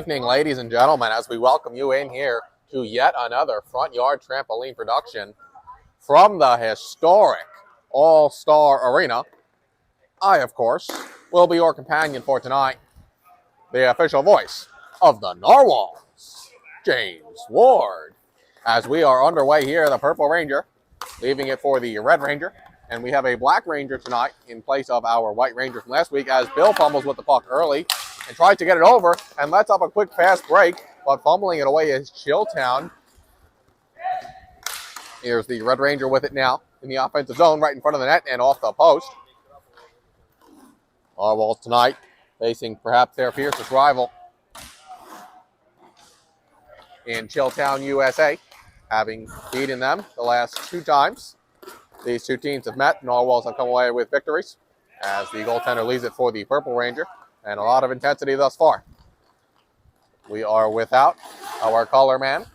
evening, ladies and gentlemen, as we welcome you in here to yet another front yard trampoline production from the historic All-Star Arena. I, of course, will be your companion for tonight, the official voice of the Narwhals, James Ward. As we are underway here, the Purple Ranger, leaving it for the Red Ranger. And we have a Black Ranger tonight in place of our White Ranger from last week, as Bill fumbles with the puck early and tries to get it over and lets up a quick fast break, but fumbling it away is Chilltown. Here's the Red Ranger with it now in the offensive zone right in front of the net and off the post. Narwhals tonight facing perhaps their fiercest rival in Chilltown, USA, having beaten them the last 2 times. These 2 teams have met. Narwhals have come away with victories as the goaltender leaves it for the Purple Ranger, and a lot of intensity thus far. We are without our color man,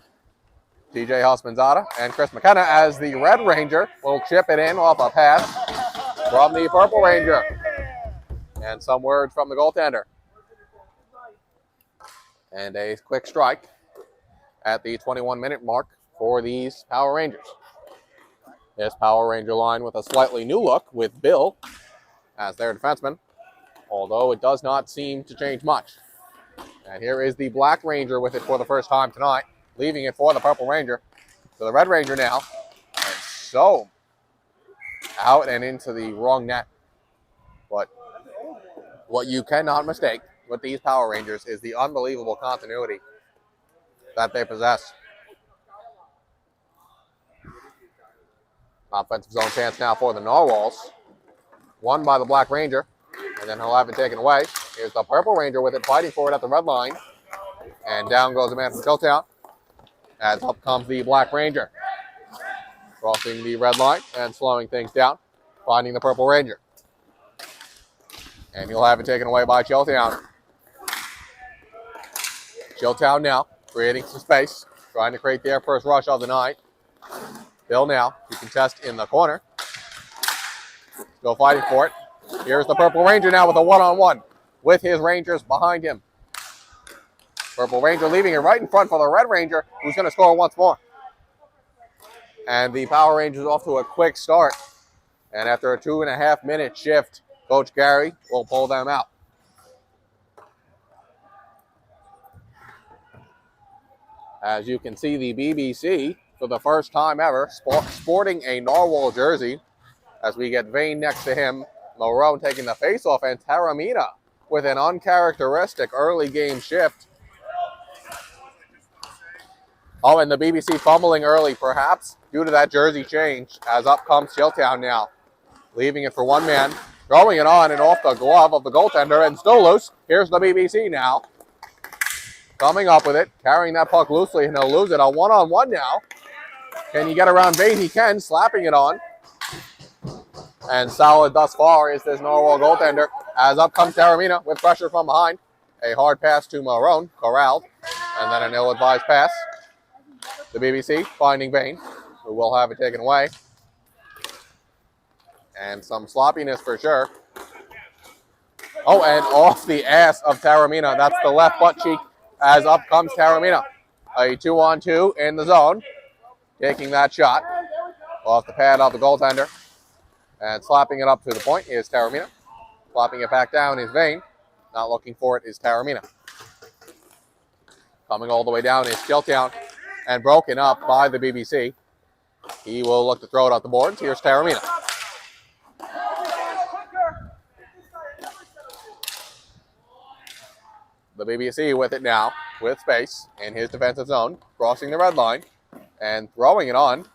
TJ Husmanzada, and Chris McKenna, as the Red Ranger will chip it in off a pass from the Purple Ranger. And some words from the goaltender. And a quick strike at the 21-minute mark for these Power Rangers. This Power Ranger line with a slightly new look with Bill as their defenseman, although it does not seem to change much. And here is the Black Ranger with it for the first time tonight, leaving it for the Purple Ranger. So the Red Ranger now, and so out and into the wrong net. But what you cannot mistake with these Power Rangers is the unbelievable continuity that they possess. Offensive zone chance now for the Narwhals. Won by the Black Ranger, and then he'll have it taken away. Here's the Purple Ranger with it, fighting for it at the red line. And down goes the man from Chilltown, as up comes the Black Ranger. Crossing the red line and slowing things down, finding the Purple Ranger. And he'll have it taken away by Chilltown. Chilltown now creating some space, trying to create their first rush of the night. Bill now to contest in the corner. Still fighting for it. Here's the Purple Ranger now with a one-on-one with his Rangers behind him. Purple Ranger leaving it right in front for the Red Ranger, who's going to score once more. And the Power Rangers off to a quick start. And after a 2.5-minute shift, Coach Gary will pull them out. As you can see, the BBC, for the first time ever, sporting a Narwhal jersey, as we get Vane next to him, Marone taking the face-off, and Taramina with an uncharacteristic early game shift. Oh, and the BBC fumbling early, perhaps due to that jersey change, as up comes Chilltown now, leaving it for one man, throwing it on and off the glove of the goaltender, and still loose. Here's the BBC now, coming up with it, carrying that puck loosely, and he'll lose it. A one-on-one now. Can he get around Vane? He can, slapping it on. And solid thus far is this Narwhal goaltender, as up comes Taramina with pressure from behind. A hard pass to Marone, corralled, and then an ill-advised pass. The BBC finding Vane, who will have it taken away. And some sloppiness for sure. Oh, and off the ass of Taramina. That's the left butt cheek, as up comes Taramina. A 2-on-2 in the zone. Taking that shot off the pad of the goaltender. And slapping it up to the point is Taramina. Slapping it back down is Vane. Not looking for it is Taramina. Coming all the way down is Chilltown, and broken up by the BBC. He will look to throw it off the boards. Here's Taramina. The BBC with it now, with space in his defensive zone, crossing the red line, and throwing it on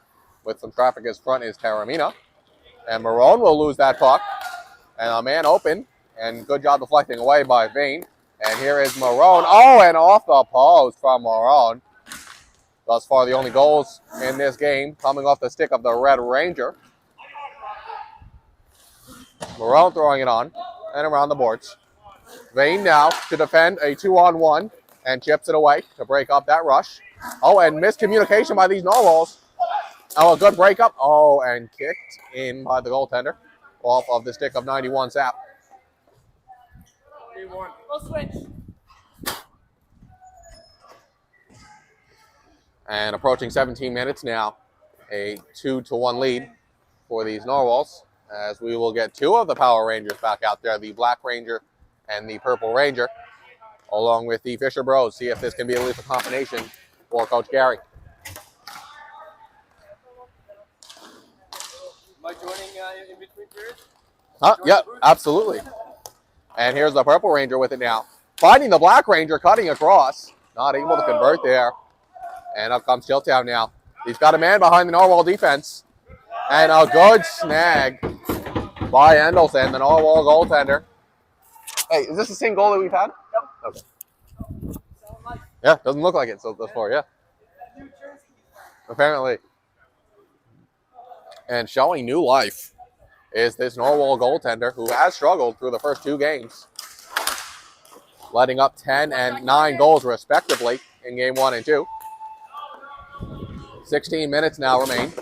with some traffic as front is Taramina. And Marone will lose that puck. And a man open, and good job deflecting away by Vane. And here is Marone. Oh, and off the post from Marone. Thus far, the only goals in this game coming off the stick of the Red Ranger. Marone throwing it on and around the boards. Vane now to defend a 2-on-1 and chips it away to break up that rush. Oh, and miscommunication by these Narwhals. Oh, a good breakup. Oh, and kicked in by the goaltender off of the stick of 91 Sap. And approaching 17 minutes now, a 2-1 lead for these Narwhals, as we will get two of the Power Rangers back out there, the Black Ranger and the Purple Ranger, along with the Fisher Bros. See if this can be a lethal combination for Coach Gary. Am I joining in between periods? Yeah, absolutely. And here's the Purple Ranger with it now. Finding the Black Ranger, cutting across. Not able to convert there. And up comes Chilltown now. He's got a man behind the Narwhal defense. And a good snag by Endelson, the Narwhal goaltender. Hey, is this the same goal that we've had? Yep. Okay. Yeah, doesn't look like it so thus far, yeah. Apparently. And showing new life is this Narwhal goaltender who has struggled through the first two games, letting up 10 and 9 goals respectively in game 1 and 2. 16 minutes now remain.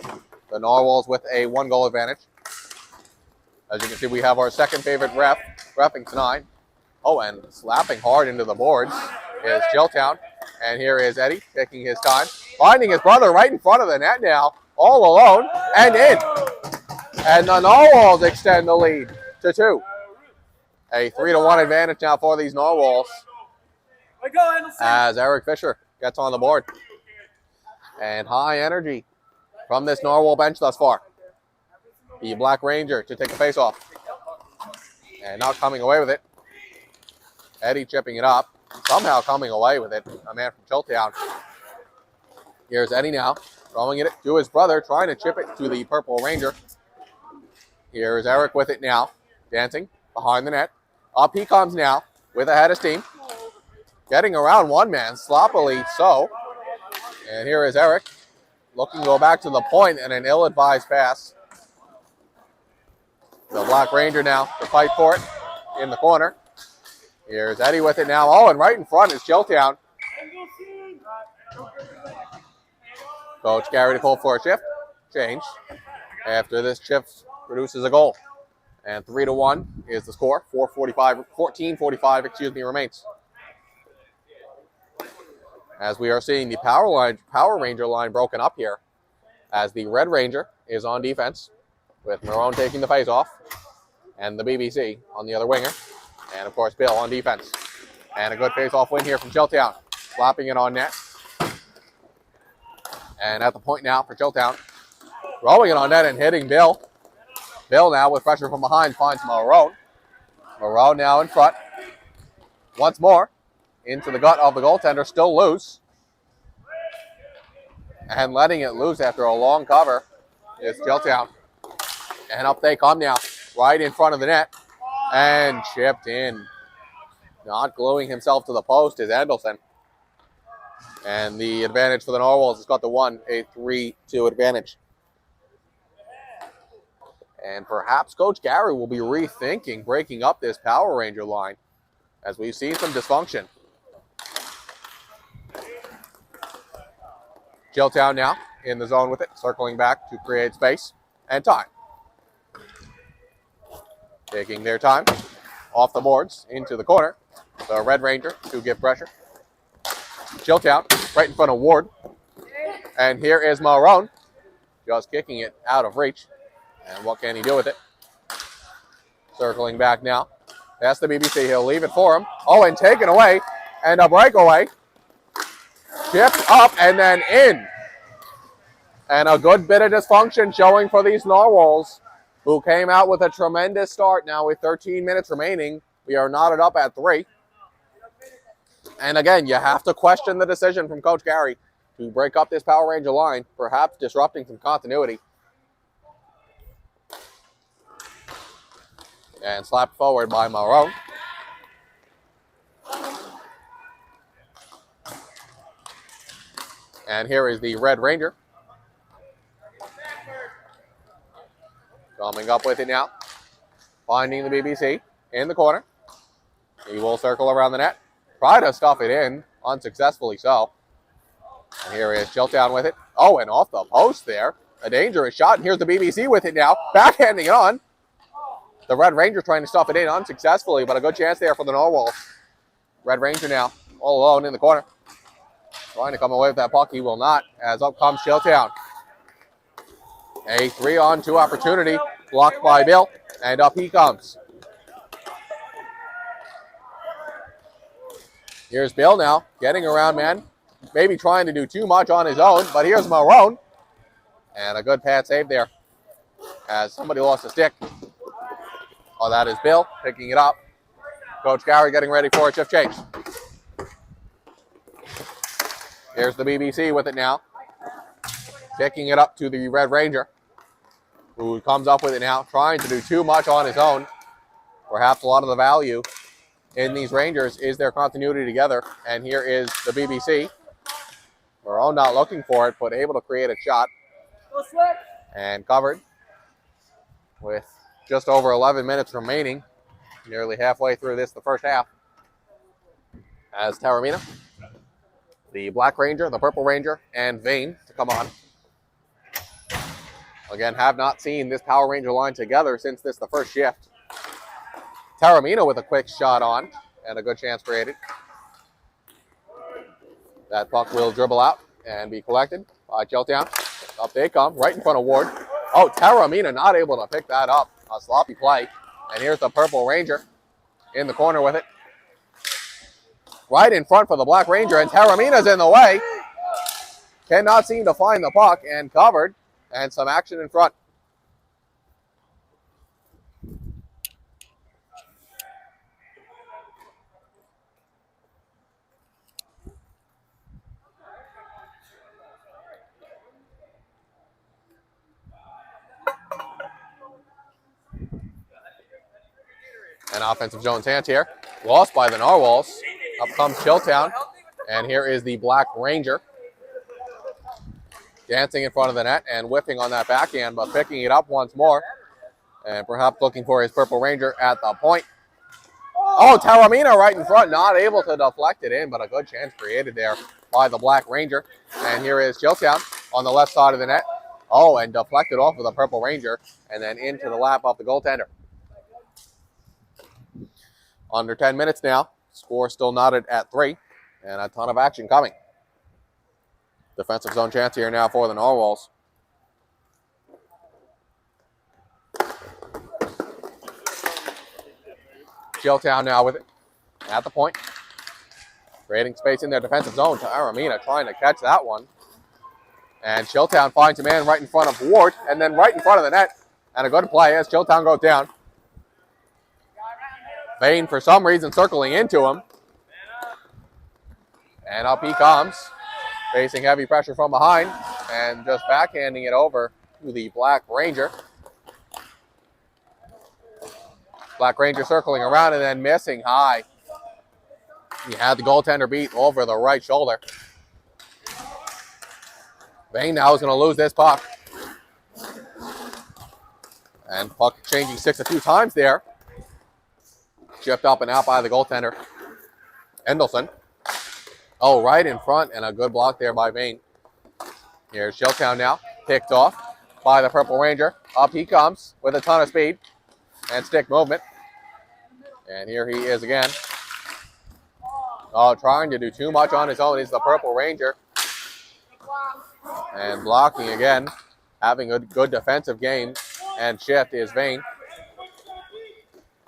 The Narwhals with a 1-goal advantage. As you can see, we have our second favorite reffing tonight. Oh, and slapping hard into the boards is Chilltown. And here is Eddie taking his time, finding his brother right in front of the net now, all alone, and in. And the Narwhals extend the lead to 2. A 3-1 advantage now for these Narwhals, as Eric Fisher gets on the board. And high energy from this Narwhal bench thus far. The Black Ranger to take the face-off. And not coming away with it. Eddie chipping it up. Somehow coming away with it. A man from Chilltown. Here's Eddie now. Throwing it to his brother. Trying to chip it to the Purple Ranger. Here's Eric with it now. Dancing behind the net. Up he comes now with a head of steam. Getting around one man. Sloppily so. And here is Eric. Looking to go back to the point and an ill-advised pass. The Black Ranger now to fight for it in the corner. Here's Eddie with it now. Oh, and right in front is Chilltown. Coach Gary to call for a shift. Change. After this shift produces a goal. And 3-1 is the score. 14:45 remains. As we are seeing the Power Ranger line broken up here, as the Red Ranger is on defense, with Marone taking the face-off, and the BBC on the other winger, and of course Bill on defense. And a good face-off win here from Chilltown, slapping it on net. And at the point now for Chilltown, throwing it on net and hitting Bill. Bill now with pressure from behind finds Marone. Marone now in front. Once more. Into the gut of the goaltender, still loose. And letting it loose after a long cover is Chilltown. And up they come now, right in front of the net. And chipped in. Not gluing himself to the post is Endelson. And the advantage for the Narwhals has got the 1, a 3-2 advantage. And perhaps Coach Gary will be rethinking breaking up this Power Ranger line, as we've seen some dysfunction. Chilltown now in the zone with it, circling back to create space and time. Taking their time off the boards into the corner. The Red Ranger to give pressure. Chilltown right in front of Ward. And here is Marone, just kicking it out of reach. And what can he do with it? Circling back now. That's the BBC. He'll leave it for him. Oh, and taken away. And a breakaway. Chipped up and then in. And a good bit of dysfunction showing for these Narwhals, who came out with a tremendous start. Now with 13 minutes remaining, we are knotted up at 3. And again, you have to question the decision from Coach Gary to break up this Power Ranger line, perhaps disrupting some continuity. And slapped forward by Marone. And here is the Red Ranger. Coming up with it now. Finding the BBC in the corner. He will circle around the net. Try to stuff it in. Unsuccessfully so. And here is Chilltown with it. Oh, and off the post there. A dangerous shot. And here's the BBC with it now. Backhanding it on. The Red Ranger trying to stuff it in unsuccessfully, but a good chance there for the Narwhals. Red Ranger now all alone in the corner. Trying to come away with that puck. He will not, as up comes Chilltown. A 3-on-2 opportunity. Blocked by Bill. And up he comes. Here's Bill now. Getting around, man. Maybe trying to do too much on his own. But here's Marone. And a good pad save there. As somebody lost a stick. Oh, that is Bill picking it up. Coach Gary getting ready for a shift change. Here's the BBC with it now. Picking it up to the Red Ranger, who comes up with it now, trying to do too much on his own. Perhaps a lot of the value in these Rangers is their continuity together. And here is the BBC. Marone not looking for it, but able to create a shot. And covered with just over 11 minutes remaining. Nearly halfway through the first half. As Taormina, the Black Ranger, the Purple Ranger, and Vane to come on. Again, have not seen this Power Ranger line together since the first shift. Taormina with a quick shot on, and a good chance created. That puck will dribble out and be collected by Chilltown. Up they come, right in front of Ward. Oh, Taormina not able to pick that up. A sloppy play. And here's the Purple Ranger in the corner with it. Right in front for the Black Ranger, and Taormina's in the way. Cannot seem to find the puck, and covered. And some action in front. An offensive zone chance here. Lost by the Narwhals. Up comes Chilltown. And here is the Black Ranger. Dancing in front of the net and whipping on that backhand, but picking it up once more. And perhaps looking for his Purple Ranger at the point. Oh, Taormina right in front. Not able to deflect it in, but a good chance created there by the Black Ranger. And here is Chilltown on the left side of the net. Oh, and deflected off of the Purple Ranger. And then into the lap of the goaltender. Under 10 minutes now. Score still knotted at 3. And a ton of action coming. Defensive zone chance here now for the Narwhals. Chilltown now with it at the point. Creating space in their defensive zone. Taormina trying to catch that one. And Chilltown finds a man right in front of Ward. And then right in front of the net. And a good play as Chilltown goes down. Vane, for some reason, circling into him. And up he comes. Facing heavy pressure from behind. And just backhanding it over to the Black Ranger. Black Ranger circling around and then missing high. He had the goaltender beat over the right shoulder. Vane now is going to lose this puck. And puck changing sticks a few times there. Chipped up and out by the goaltender. Endelson. Oh, right in front, and a good block there by Vane. Here's Chilltown now. Picked off by the Purple Ranger. Up he comes with a ton of speed and stick movement. And here he is again. Oh, trying to do too much on his own is the Purple Ranger. And blocking again. Having a good defensive game and shift is Vane.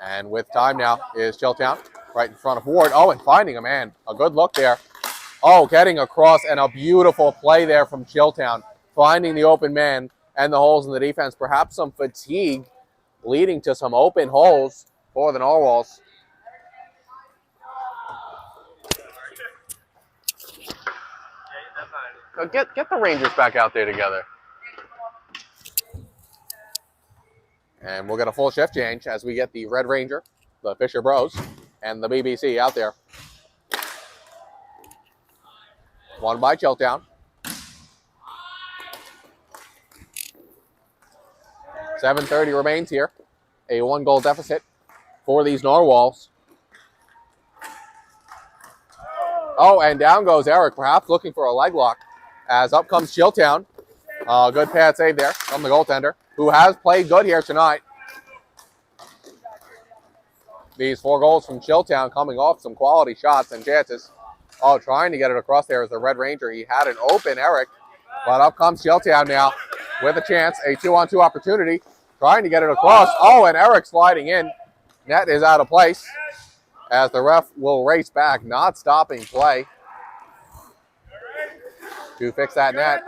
And with time now is Chilltown right in front of Ward. Oh, and finding a man. A good look there. Oh, getting across, and a beautiful play there from Chilltown. Finding the open man and the holes in the defense. Perhaps some fatigue leading to some open holes for the Narwhals. So get the Rangers back out there together. And we'll get a full shift change as we get the Red Ranger, the Fisher Bros, and the BBC out there. One by Chilltown. 7:30 remains here. A 1-goal deficit for these Narwhals. Oh, and down goes Eric, perhaps looking for a leg lock. As up comes Chilltown. Good pad save there from the goaltender, who has played good here tonight. These 4 goals from Chilltown coming off some quality shots and chances. Oh, trying to get it across there is the Red Ranger. He had an open Eric, but up comes Chilltown now with a chance, a 2-on-2 opportunity. Trying to get it across. Oh, and Eric sliding in. Net is out of place as the ref will race back, not stopping play to fix that net.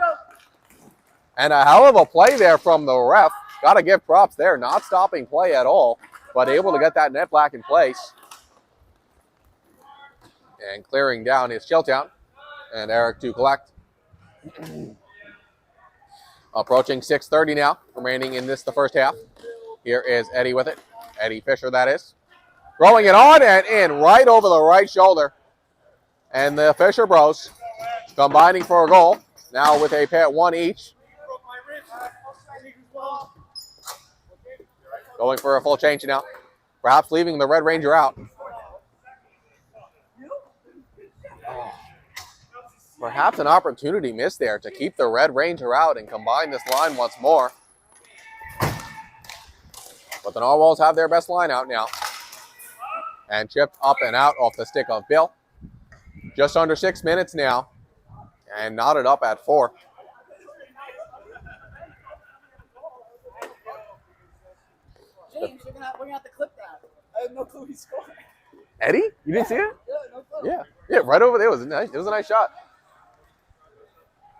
And a hell of a play there from the ref. Got to give props there, not stopping play at all, but able to get that net back in place. And clearing down is Chilltown and Eric to collect. Approaching 6:30 now, remaining in this the first half. Here is Eddie with it. Eddie Fisher, that is. Throwing it on and in right over the right shoulder. And the Fisher Bros combining for a goal. Now with a pair, one each. Going for a full change now. Perhaps leaving the Red Ranger out. Perhaps an opportunity missed there to keep the Red Ranger out and combine this line once more. But the Narwhals have their best line out now. And chipped up and out off the stick of Bill. Just under 6 minutes now. And knotted up at 4. James, we're gonna have to clip that. I have no clue he scored. Eddie? You didn't see it? Yeah, no clue. Yeah, right over there. It was a nice shot.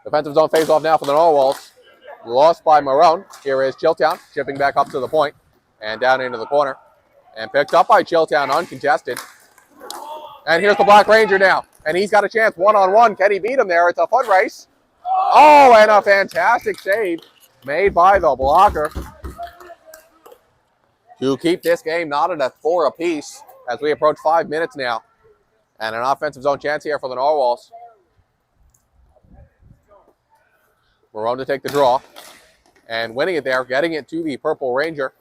Defensive zone face-off now for the Narwhals. Lost by Marone. Here is Chilltown, chipping back up to the point and down into the corner. And picked up by Chilltown, uncontested. And here's the Black Ranger now. And he's got a chance one-on-one. Can he beat him there? It's a foot race. Oh, and a fantastic save made by the blocker to keep this game knotted at 4 apiece as we approach 5 minutes now. And an offensive zone chance here for the Narwhals. Marone to take the draw. And winning it there, getting it to the Purple Ranger.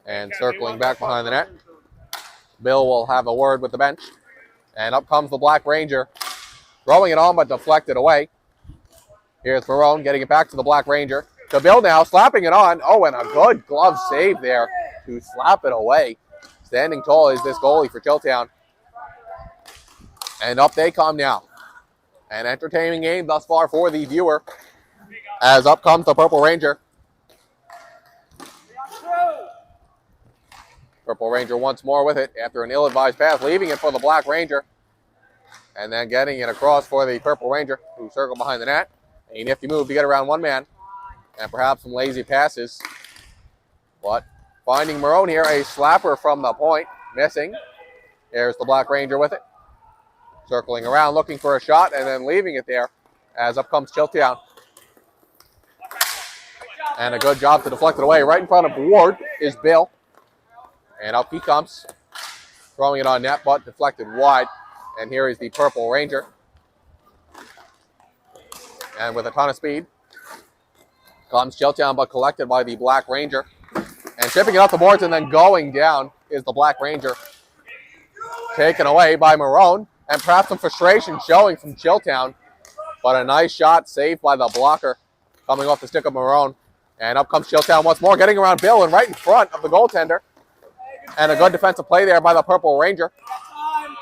And circling back behind the net. Bill will have a word with the bench. And up comes the Black Ranger. Throwing it on, but deflected away. Here's Marone getting it back to the Black Ranger. To Bill now, slapping it on. Oh, and a good glove save there to slap it away. Standing tall is this goalie for Chilltown. And up they come now. An entertaining game thus far for the viewer. As up comes the Purple Ranger. Purple Ranger once more with it after an ill-advised pass, leaving it for the Black Ranger. And then getting it across for the Purple Ranger, who circled behind the net. A nifty move to get around one man. And perhaps some lazy passes. But finding Marone here, a slapper from the point, missing. There's the Black Ranger with it. Circling around, looking for a shot, and then leaving it there as up comes Chilltown. And a good job to deflect it away. Right in front of Ward is Bill. And up he comes, throwing it on net, but deflected wide. And here is the Purple Ranger. And with a ton of speed, comes Chilltown, but collected by the Black Ranger. And chipping it off the boards and then going down is the Black Ranger. Taken away by Marone. And perhaps some frustration showing from Chilltown. But a nice shot saved by the blocker coming off the stick of Marone. And up comes Chilltown once more, getting around Bill and right in front of the goaltender. And a good defensive play there by the Purple Ranger.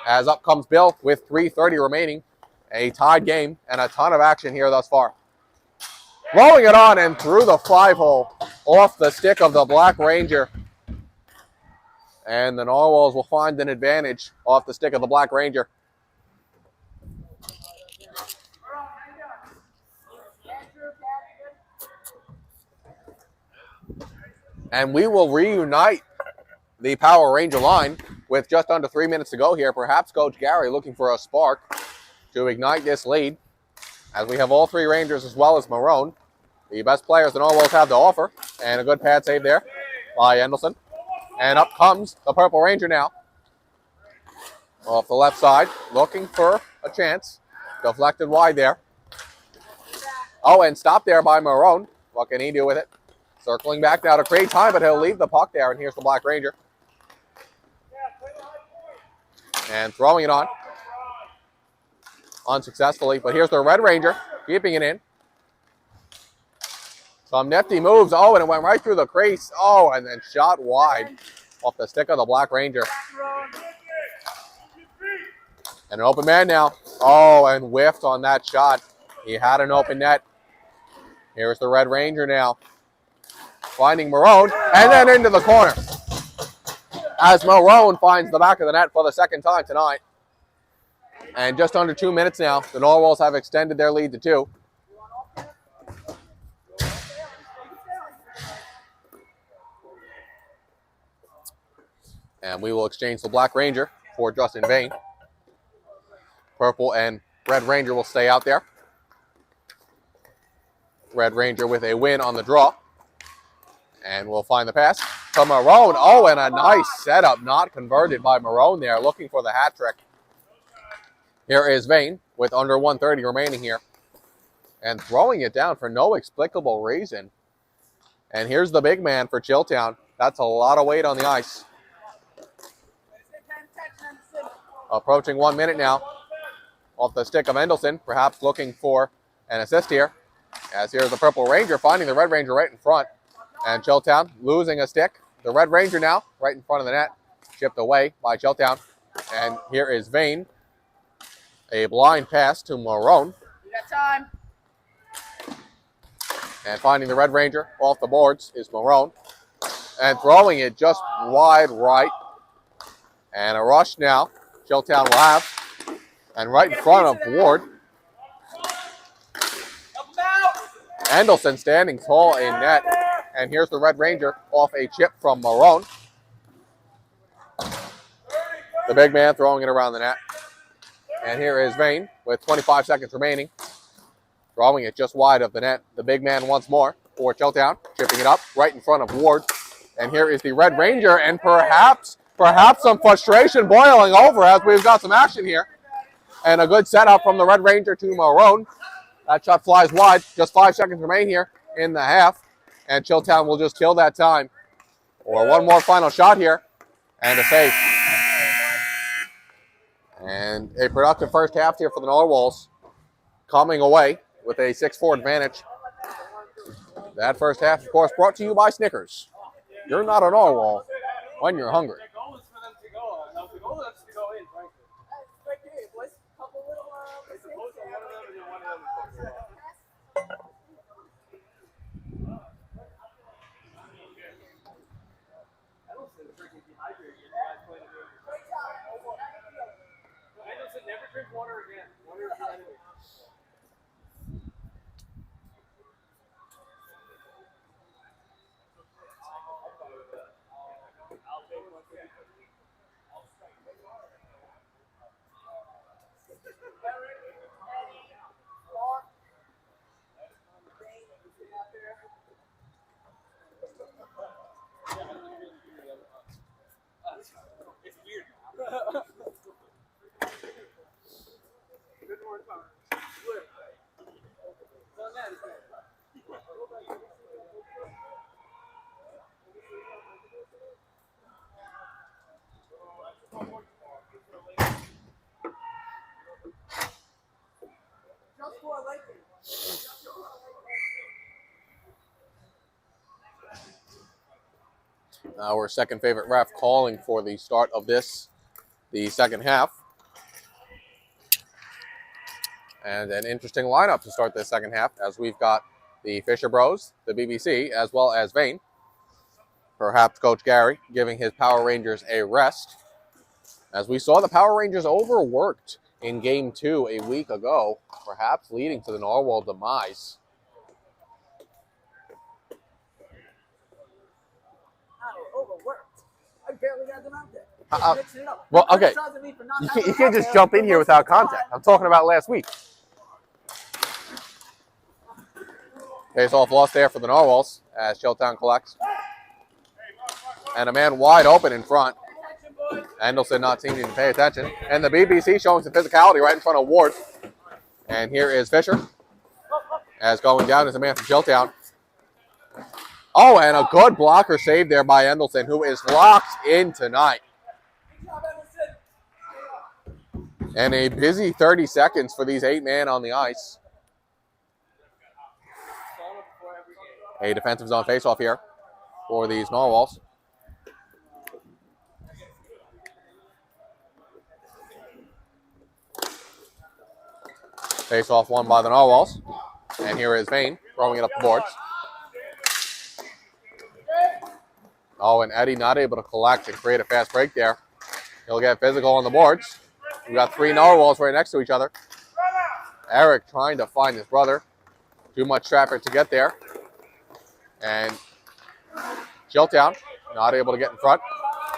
As up comes Bill with 3:30 remaining. A tied game and a ton of action here thus far. Rolling it on and through the 5-hole off the stick of the Black Ranger. And the Narwhals will find an advantage off the stick of the Black Ranger. And we will reunite the Power Ranger line with just under 3 minutes to go here. Perhaps Coach Gary looking for a spark to ignite this lead, as we have all 3 Rangers as well as Marone, the best players the Narwhals have to offer. And a good pad save there by Endelson. And up comes the Purple Ranger now. Off the left side, looking for a chance. Deflected wide there. Oh, and stopped there by Marone. What can he do with it? Circling back now to create time, but he'll leave the puck there. And here's the Black Ranger. And throwing it on. Unsuccessfully, but here's the Red Ranger, keeping it in. Some nifty moves. Oh, and it went right through the crease. Oh, and then shot wide off the stick of the Black Ranger. And an open man now. Oh, and whiffed on that shot. He had an open net. Here's the Red Ranger now. Finding Marone, and then into the corner. As Marone finds the back of the net for the second time tonight. And just under 2 minutes now, the Narwhals have extended their lead to 2. And we will exchange the Black Ranger for Justin Vane. Purple and Red Ranger will stay out there. Red Ranger with a win on the draw. And we'll find the pass to Marone. Oh, and a nice setup, not converted by Marone there, looking for the hat trick. Here is Vane with under 1:30 remaining here. And throwing it down for no explicable reason. And here's the big man for Chilltown. That's a lot of weight on the ice. Approaching 1 minute now. Off the stick of Endelson, perhaps looking for an assist here. As here's the Purple Ranger finding the Red Ranger right in front. And Chilltown losing a stick. The Red Ranger now right in front of the net. Chipped away by Chilltown. And here is Vane. A blind pass to Marone. You got time. And finding the Red Ranger off the boards is Marone. And throwing it just wide right. And a rush now. Chilltown will have. And right in front of Ward. Endelson standing tall in net. And here's the Red Ranger off a chip from Marone. The big man throwing it around the net. And here is Vane with 25 seconds remaining. Throwing it just wide of the net. The big man once more for Chilltown. Chipping it up right in front of Ward. And here is the Red Ranger. And perhaps some frustration boiling over as we've got some action here. And a good setup from the Red Ranger to Marone. That shot flies wide. Just 5 seconds remain here in the half. And Chilltown will just kill that time. Or one more final shot here. And a save. And a productive first half here for the Narwhals. Coming away with a 6-4 advantage. That first half, of course, brought to you by Snickers. You're not a Narwhal when you're hungry. The goal is for them to go. No, the goal is to go in, frankly. It's supposed to one of them and then one of them is supposed to go. Endelson freaking dehydrated. You guys playing a game. Endelson, never drink water again. Water is the enemy. It's weird. Good morning, Tom. Flip. Done that. Our second favorite ref calling for the start of this, the second half. And an interesting lineup to start this second half, as we've got the Fisher Bros, the BBC, as well as Vane. Perhaps Coach Gary giving his Power Rangers a rest. As we saw, the Power Rangers overworked in Game 2 a week ago, perhaps leading to the Narwhal demise. Overworked. I barely got them out there. Mixing it up. Well, okay. You can't just jump in here without contact. I'm talking about last week. Face-off lost there for the Narwhals as Chilltown collects. And a man wide open in front. Endelson not seeming to pay attention. And the BBC showing some physicality right in front of Ward. And here is Fisher. As going down is a man from Chilltown. Oh, and a good blocker save there by Endelson, who is locked in tonight. And a busy 30 seconds for these 8 men on the ice. A defensive zone faceoff here for these Narwhals. Face off won by the Narwhals. And here is Vane throwing it up the boards. Oh, and Eddie not able to collect and create a fast break there. He'll get physical on the boards. We've got 3 Narwhals right next to each other. Eric trying to find his brother. Too much traffic to get there. And Chilltown not able to get in front.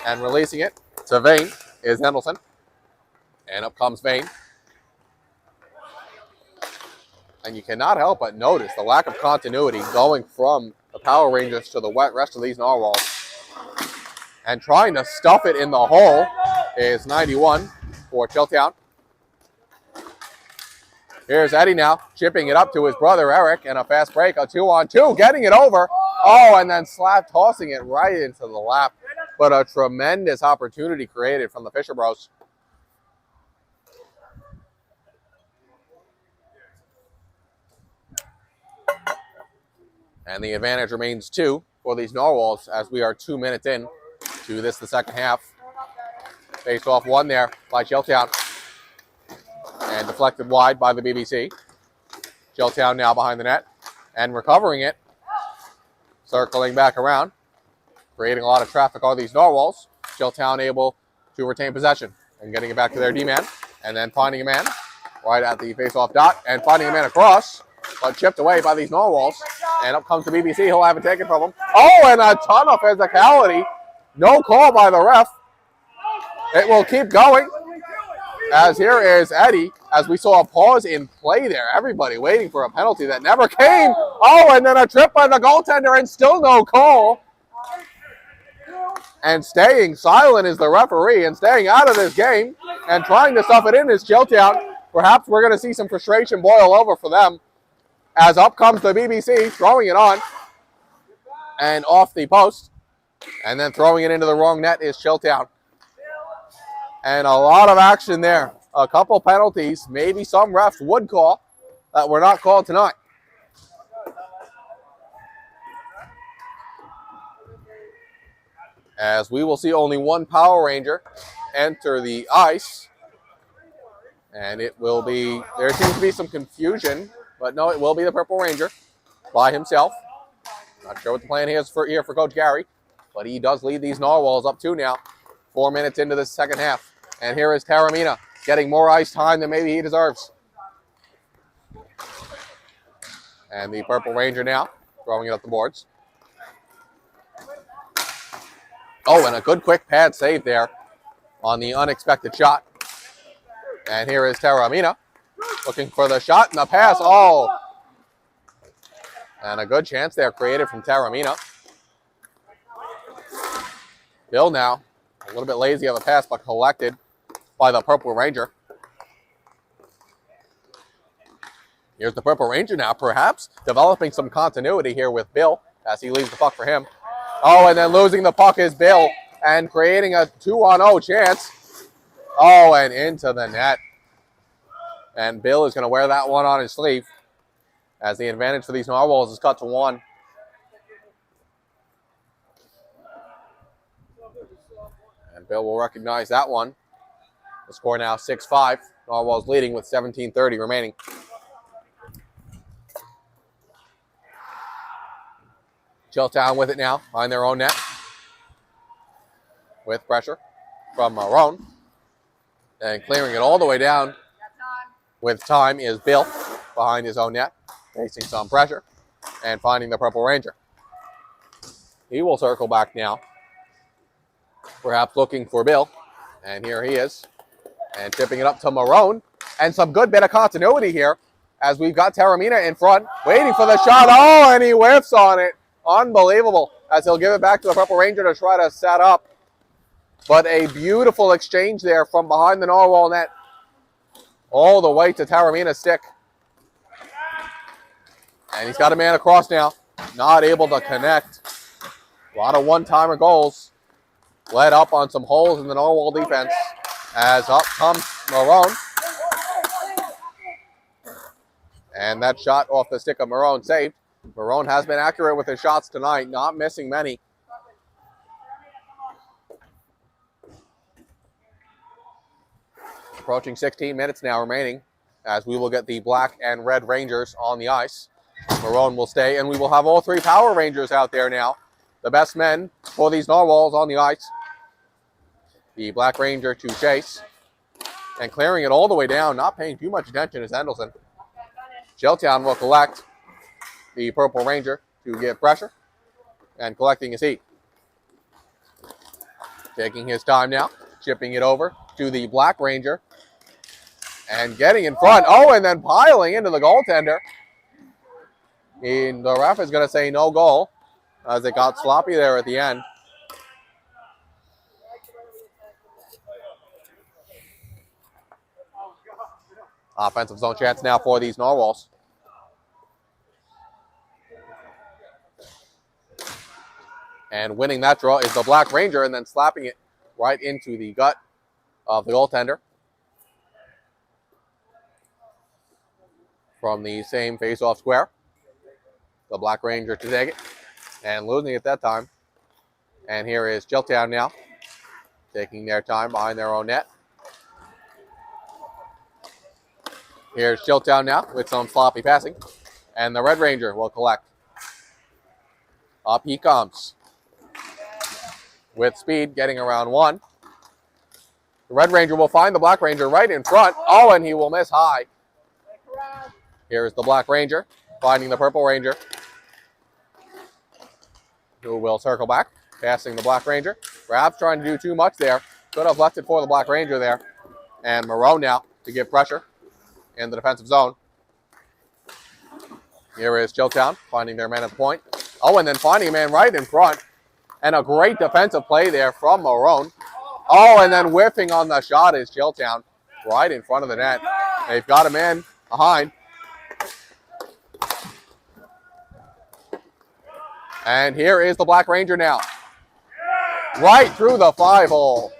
And releasing it to Vane is Hendelson. And up comes Vane. And you cannot help but notice the lack of continuity going from the Power Rangers to the rest of these Narwhals. And trying to stuff it in the hole is 91 for Chilltown. Here's Eddie now, chipping it up to his brother Eric, and a fast break, a 2-on-2, getting it over. Oh, and then tossing it right into the lap. But a tremendous opportunity created from the Fisher Bros. And the advantage remains 2 for these Narwhals as we are 2 minutes in to this, the second half. Faced off 1 there by Chilltown. And deflected wide by the BBC. Chilltown now behind the net. And recovering it. Circling back around. Creating a lot of traffic on these Narwhals. Chilltown able to retain possession. And getting it back to their D-man. And then finding a man right at the face-off dot. And finding a man across. But chipped away by these Narwhals. And up comes the BBC. He'll have it taken from him. Oh, and a ton of physicality. No call by the ref. It will keep going. As here is Eddie. As we saw a pause in play there. Everybody waiting for a penalty that never came. Oh, and then a trip by the goaltender and still no call. And staying silent is the referee and staying out of this game. And trying to stuff it in is Chilltown. Perhaps we're going to see some frustration boil over for them. As up comes the BBC, throwing it on. And off the post. And then throwing it into the wrong net is Chilltown. And a lot of action there. A couple penalties, maybe some refs would call that were not called tonight. As we will see only 1 Power Ranger enter the ice. And it will be, there seems to be some confusion. But no, it will be the Purple Ranger by himself. Not sure what the plan is here for Coach Gary. But he does lead these Narwhals up 2 now. 4 minutes into the second half. And here is Taramina getting more ice time than maybe he deserves. And the Purple Ranger now throwing it up the boards. Oh, and a good quick pad save there on the unexpected shot. And here is Taramina looking for the shot and the pass. Oh! And a good chance there created from Taramina. Bill now, a little bit lazy of a pass, but collected by the Purple Ranger. Here's the Purple Ranger now, perhaps developing some continuity here with Bill as he leaves the puck for him. Oh, and then losing the puck is Bill and creating a 2-on-0 chance. Oh, and into the net. And Bill is going to wear that one on his sleeve as the advantage for these Narwhals is cut to 1. And Bill will recognize that one. The score now 6-5. Narwhals leading with 17:30 remaining. Chilltown with it now behind their own net. With pressure from Marone. And clearing it all the way down with time is Bill behind his own net. Facing some pressure and finding the Purple Ranger. He will circle back now. Perhaps looking for Bill. And here he is. And tipping it up to Marone. And some good bit of continuity here as we've got Taramina in front. Waiting for the shot. Oh, and he whiffs on it. Unbelievable. As he'll give it back to the Purple Ranger to try to set up. But a beautiful exchange there from behind the Narwhal net. All the way to Taramina's stick. And he's got a man across now. Not able to connect. A lot of one-timer goals. Led up on some holes in the Narwhal defense. As up comes Marone. And that shot off the stick of Marone saved. Marone has been accurate with his shots tonight, not missing many. Approaching 16 minutes now remaining as we will get the Black and Red Rangers on the ice. Maroon will stay, and we will have all three Power Rangers out there now. The best men for these Narwhals on the ice. The Black Ranger to chase, and clearing it all the way down, not paying too much attention is Endelson. Chilltown will collect the Purple Ranger to give pressure, and collecting his heat. Taking his time now, chipping it over to the Black Ranger, and getting in front. Oh, and then piling into the goaltender. The ref is going to say no goal, as it got sloppy there at the end. Offensive zone chance now for these Narwhals. And winning that draw is the Black Ranger, and then slapping it right into the gut of the goaltender. From the same face-off square. The Black Ranger to take it, and losing it that time. And here is Chilltown now, taking their time behind their own net. Here's Chilltown now with some sloppy passing, and the Red Ranger will collect. Up he comes. With speed, getting around one. The Red Ranger will find the Black Ranger right in front. Oh, and he will miss high. Here's the Black Ranger finding the Purple Ranger, who will circle back, passing the Black Ranger. Perhaps trying to do too much there. Could have left it for the Black Ranger there. And Maroon now to give pressure in the defensive zone. Here is Chilltown finding their man at the point. Oh, and then finding a man right in front. And a great defensive play there from Maroon. Oh, and then whiffing on the shot is Chilltown right in front of the net. They've got him in behind. And here is the Black Ranger now. Right through the 5-hole.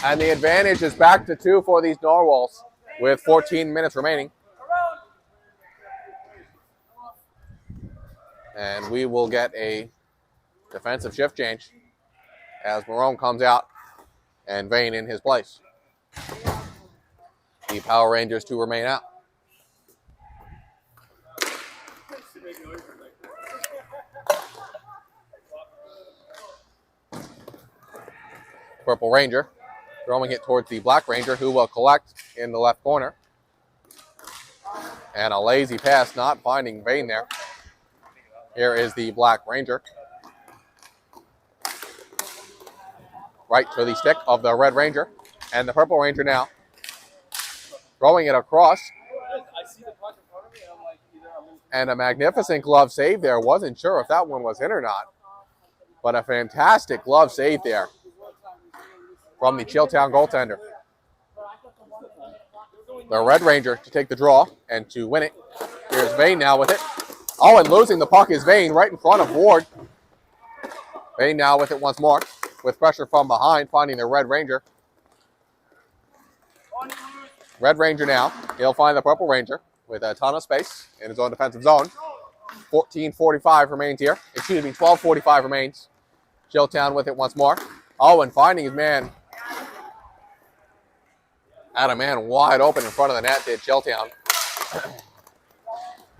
And the advantage is back to 2 for these Narwhals with 14 minutes remaining. And we will get a defensive shift change as Maroon comes out and Vane in his place. The Power Rangers to remain out. Purple Ranger throwing it towards the Black Ranger, who will collect in the left corner. And a lazy pass, not finding Vane there. Here is the Black Ranger. Right to the stick of the Red Ranger. And the Purple Ranger now throwing it across. And a magnificent glove save there. Wasn't sure if that one was in or not. But a fantastic glove save there from the Chilltown goaltender. The Red Ranger to take the draw and to win it. Here's Vane now with it. Oh, and losing the puck is Vane right in front of Ward. Vane now with it once more, with pressure from behind, finding the Red Ranger. Red Ranger now. He'll find the Purple Ranger with a ton of space in his own defensive zone. 14:45 remains here. 12:45 remains. Chilltown with it once more. Oh, and finding his man. Had a man wide open in front of the net, did Chilltown.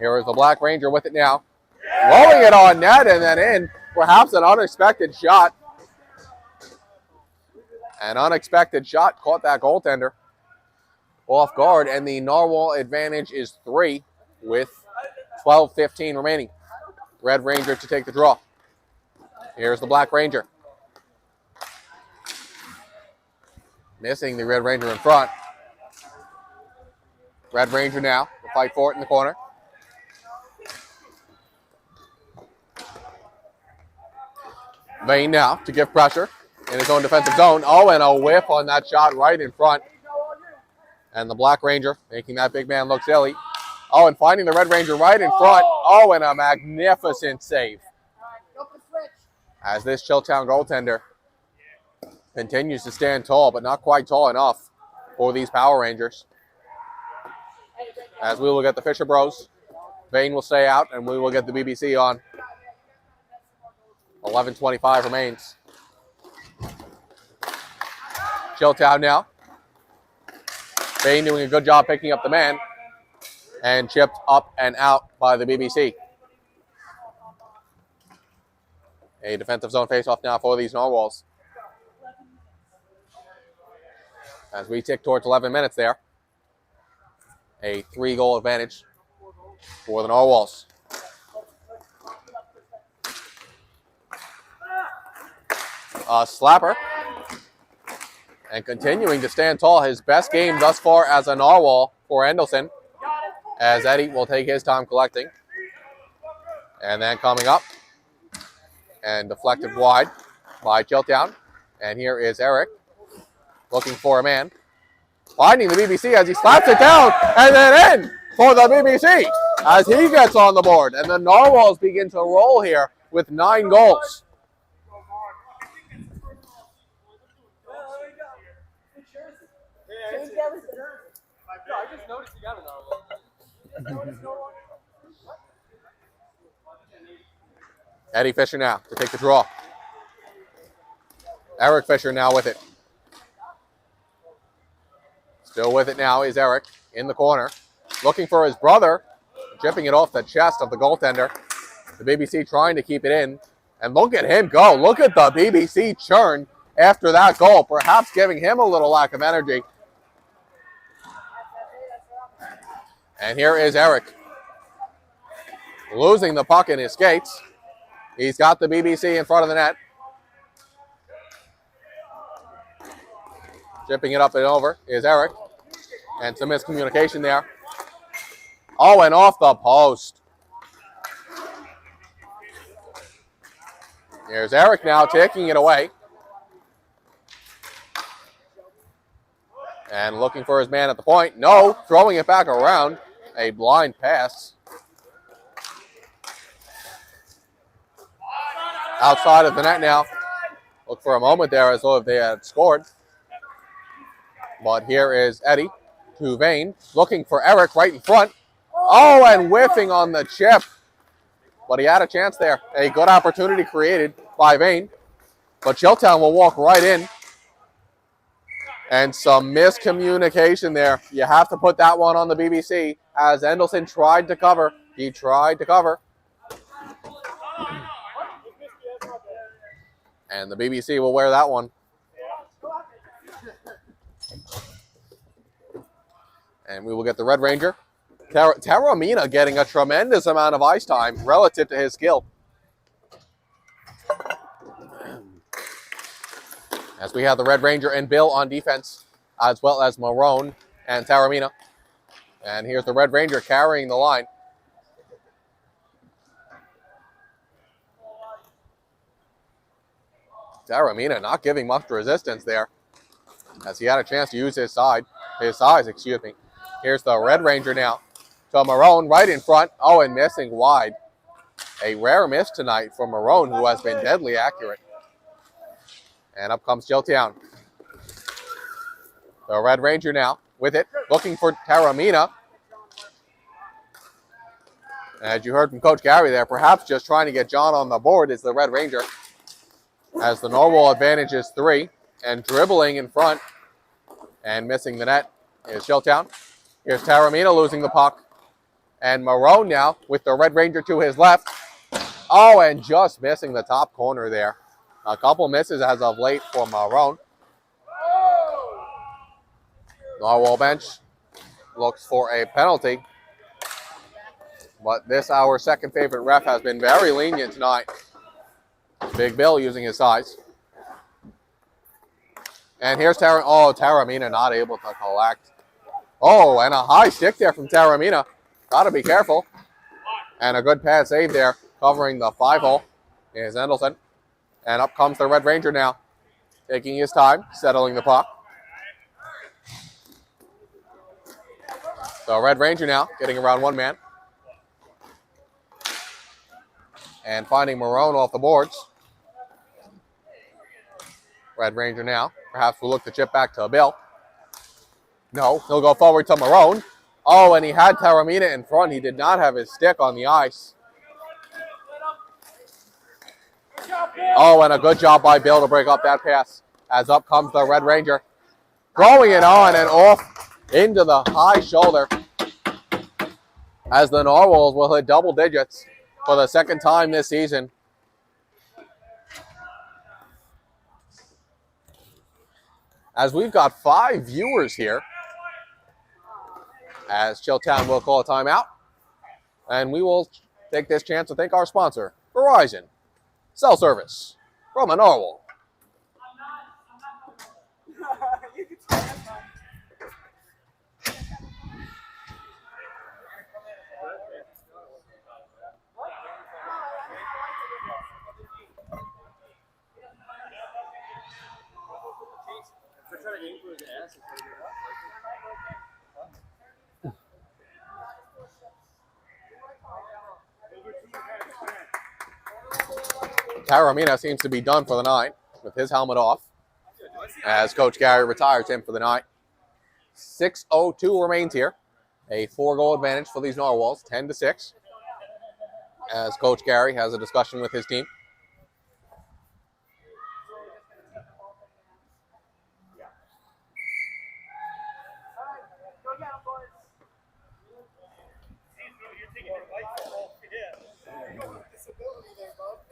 Here is the Black Ranger with it now. Rolling it on net and then in. Perhaps an unexpected shot. An unexpected shot caught that goaltender off guard, and the Narwhal advantage is 3 with 12:15 remaining. Red Ranger to take the draw. Here's the Black Ranger. Missing the Red Ranger in front. Red Ranger now to fight for it in the corner. Vane now to give pressure in his own defensive zone. Oh, and a whiff on that shot right in front. And the Black Ranger making that big man look silly. Oh, and finding the Red Ranger right in front. Oh, and a magnificent save. As this Chilltown goaltender continues to stand tall, but not quite tall enough for these Power Rangers. As we will get the Fisher Bros. Vane will stay out, and we will get the BBC on. 11:25 remains. Vane doing a good job picking up the man. And chipped up and out by the BBC. A defensive zone faceoff now for these Narwhals. As we tick towards 11 minutes there. A 3-goal advantage for the Narwhals. A slapper. And continuing to stand tall. His best game thus far as a Narwhal for Endelson. As Eddie will take his time collecting. And then coming up. And deflected wide by Chilltown. And here is Eric looking for a man. Finding the BBC as he slaps it down. And then in for the BBC as he gets on the board. And the Narwhals begin to roll here with 9 goals. I just noticed you got an Narwhal. Eddie Fisher now to take the draw. Eric Fisher now with it. Still with it now is Eric in the corner. Looking for his brother. Chipping it off the chest of the goaltender. The BBC trying to keep it in. And look at him go. Look at the BBC churn after that goal. Perhaps giving him a little lack of energy. And here is Eric. Losing the puck in his skates. He's got the BBC in front of the net. Chipping it up and over is Eric. And some miscommunication there. Oh, and off the post. Here's Eric now taking it away. And looking for his man at the point. No, throwing it back around. A blind pass. Outside of the net now. Look for a moment there as though if they had scored. But here is Eddie to Vane. Looking for Eric right in front. Oh, and whiffing on the chip. But he had a chance there. A good opportunity created by Vane. But Chilltown will walk right in. And some miscommunication there. You have to put that one on the BBC as Endelson tried to cover. He tried to cover. And the BBC will wear that one. And we will get the Red Ranger. Taramina getting a tremendous amount of ice time relative to his skill. As we have the Red Ranger and Bill on defense, as well as Marone and Taramina. And here's the Red Ranger carrying the line. Taramina not giving much resistance there, as he had a chance to use his size, excuse me. Here's the Red Ranger now to Marone right in front. Oh, and missing wide. A rare miss tonight from Marone, who has been deadly accurate. And up comes Chilltown. The Red Ranger now with it, looking for Taramina. As you heard from Coach Gary there, perhaps just trying to get John on the board is the Red Ranger. As the Narwhal advantage is 3, and dribbling in front and missing the net is Chilltown. Here's Taramina losing the puck. And Marone now with the Red Ranger to his left. Oh, and just missing the top corner there. A couple misses as of late for Marone. Narwhal bench looks for a penalty. But this, our second favorite ref, has been very lenient tonight. Big Bill using his size. And here's Taramina not able to collect. Oh, and a high stick there from Taramina. Got to be careful. And a good pad save there, covering the 5-hole is Endelson. And up comes the Red Ranger now, taking his time, settling the puck. The Red Ranger now getting around one man. And finding Marone off the boards. Red Ranger now. Perhaps we'll look to chip back to Bill. No, he'll go forward to Marone. Oh, and he had Taramina in front. He did not have his stick on the ice. Oh, and a good job by Bill to break up that pass. As up comes the Red Ranger. Throwing it on and off into the high shoulder as the Narwhals will hit double digits for the second time this season. As we've got 5 viewers here, as Chilltown will call a timeout. And we will take this chance to thank our sponsor, Verizon. Cell service from a Narwhal. You can tell that's fine. They're trying to aim for his ass and put it up. Taramina seems to be done for the night with his helmet off as Coach Gary retires him for the night. 6:02 remains here. A 4-goal advantage for these Narwhals, 10-6. As Coach Gary has a discussion with his team.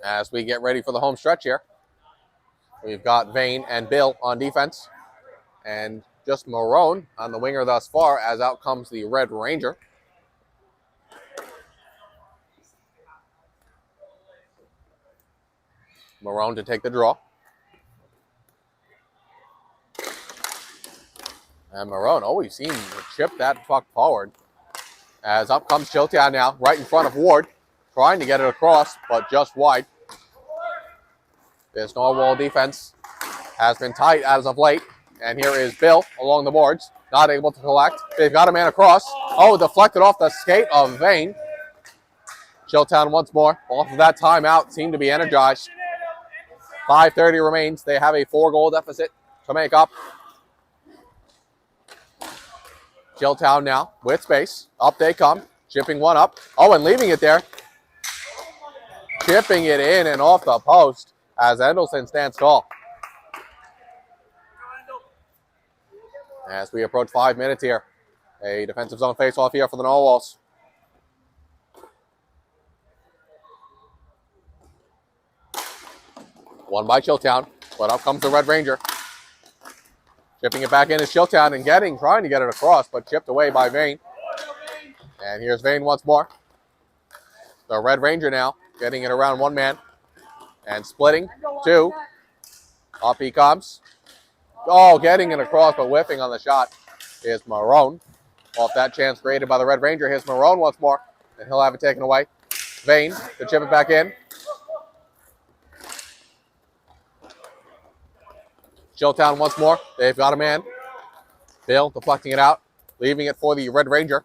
As we get ready for the home stretch here, we've got Vane and Bill on defense, and just Marone on the winger thus far, as out comes the Red Ranger. Marone to take the draw. And Marone always seems to chip that puck forward. As up comes Chilltown now, right in front of Ward, trying to get it across, but just wide. This Narwhal defense has been tight as of late. And here is Bill along the boards, not able to collect. They've got a man across. Oh, deflected off the skate of Vane. Chilltown once more, off of that timeout, seem to be energized. 5:30 remains. They have a 4-goal deficit to make up. Chilltown now with space. Up they come, chipping one up. Oh, and leaving it there. Chipping it in and off the post as Endelson stands tall. As we approach 5 minutes here. A defensive zone face-off here for the Narwhals. Won by Chilltown, but up comes the Red Ranger. Chipping it back in is Chilltown and trying to get it across, but chipped away by Vane. And here's Vane once more. The Red Ranger now getting it around one man and splitting 2. Up he comes. Oh, getting it across, but whiffing on the shot is Marone. Off that chance created by the Red Ranger, here's Marone once more, and he'll have it taken away. Vane to chip it back in. Chilltown once more. They've got a man. Bill deflecting it out, leaving it for the Red Ranger.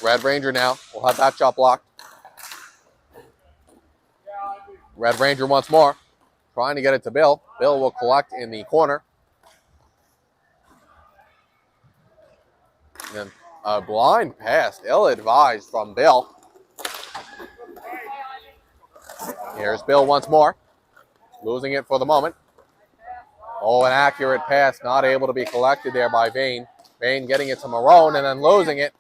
Red Ranger now will have that shot blocked. Red Ranger once more, trying to get it to Bill. Bill will collect in the corner. And a blind pass, ill-advised from Bill. Here's Bill once more, losing it for the moment. Oh, an accurate pass, not able to be collected there by Vane. Vane getting it to Marone and then losing it.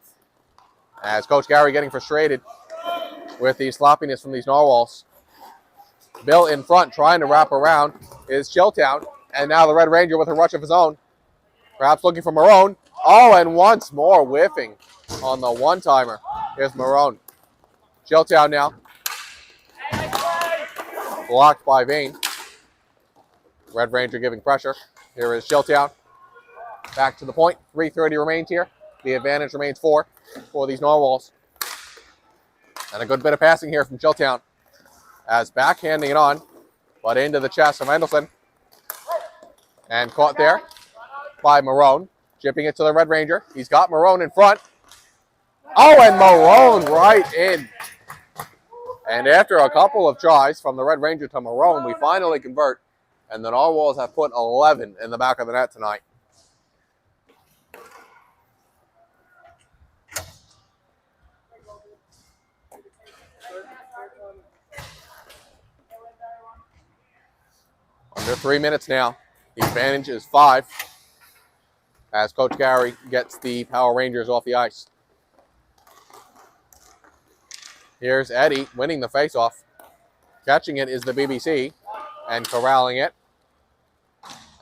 As Coach Gary getting frustrated with the sloppiness from these Narwhals. Bill in front trying to wrap around is Chilltown. And now the Red Ranger with a rush of his own. Perhaps looking for Marone. Oh, and once more whiffing on the one-timer. Here's Marone. Chilltown now. Blocked by Vane. Red Ranger giving pressure. Here is Chilltown. Back to the point. 3:30 remains here. The advantage remains 4 for these Narwhals. And a good bit of passing here from Chilltown. As backhanding it on, but into the chest of Endelson. And caught there by Marone. Chipping it to the Red Ranger. He's got Marone in front. Oh, and Marone right in. And after a couple of tries from the Red Ranger to Marone, we finally convert. And the Narwhals have put 11 in the back of the net tonight. Under 3 minutes now. The advantage is 5 as Coach Gary gets the Power Rangers off the ice. Here's Eddie winning the faceoff. Catching it is the BBC and corralling it.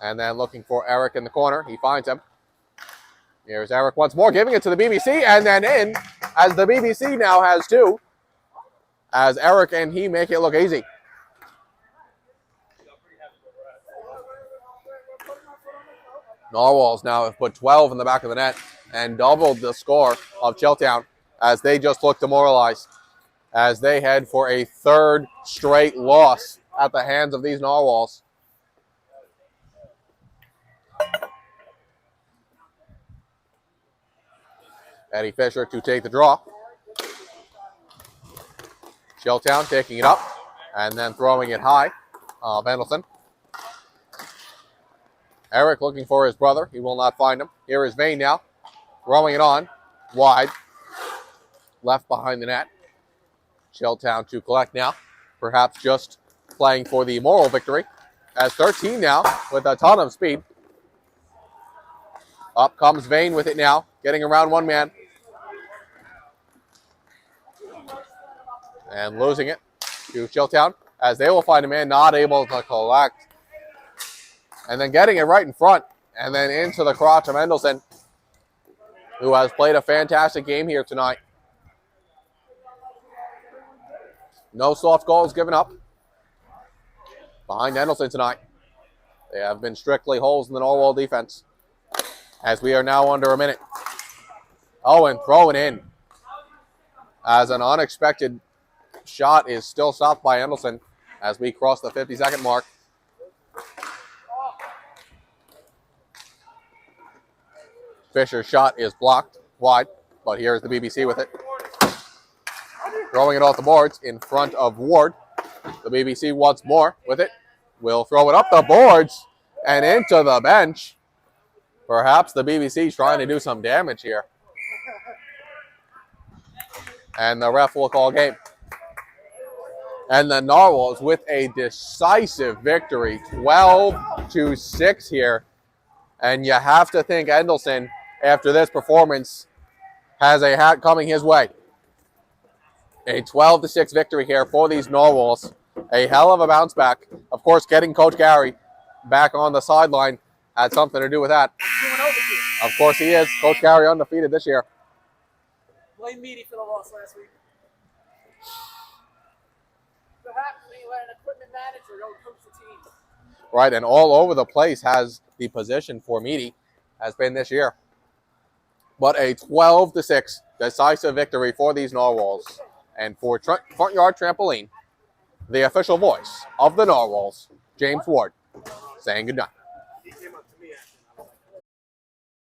And then looking for Eric in the corner. He finds him. Here's Eric once more, giving it to the BBC and then in, as the BBC now has 2. As Eric and he make it look easy. Narwhals now have put 12 in the back of the net and doubled the score of Chilltown as they just look demoralized as they head for a 3rd straight loss at the hands of these Narwhals. Eddie Fisher to take the draw. Chilltown taking it up and then throwing it high. Vendelson. Eric looking for his brother. He will not find him. Here is Vane now. Throwing it on. Wide. Left behind the net. Chilltown to collect now. Perhaps just playing for the moral victory. As 13 now with a ton of speed. Up comes Vane with it now. Getting around one man. And losing it to Chilltown as they will find a man not able to collect. And then getting it right in front and then into the crotch of Mendelson, who has played a fantastic game here tonight. No soft goals given up behind Mendelson tonight. They have been strictly holes in the Narwhal defense as we are now under a minute. Owen throwing in as an unexpected shot is still stopped by Endelson as we cross the 50-second mark. Fisher's shot is blocked wide, but here's the BBC with it. Throwing it off the boards in front of Ward. The BBC once more with it. Will throw it up the boards and into the bench. Perhaps the BBC trying to do some damage here. And the ref will call game. And the Narwhals with a decisive victory, 12-6 here. And you have to think Endelson, after this performance, has a hat coming his way. A 12-6 victory here for these Narwhals. A hell of a bounce back. Of course, getting Coach Gary back on the sideline had something to do with that. Of course he is. Coach Gary undefeated this year. Blame Meaty for the loss last week. Perhaps we let an equipment manager go coach the team. Right, and all over the place has the position for Meaty has been this year. But a 12-6 decisive victory for these Narwhals. And for Front Yard Trampoline, the official voice of the Narwhals, James Ward, saying goodnight.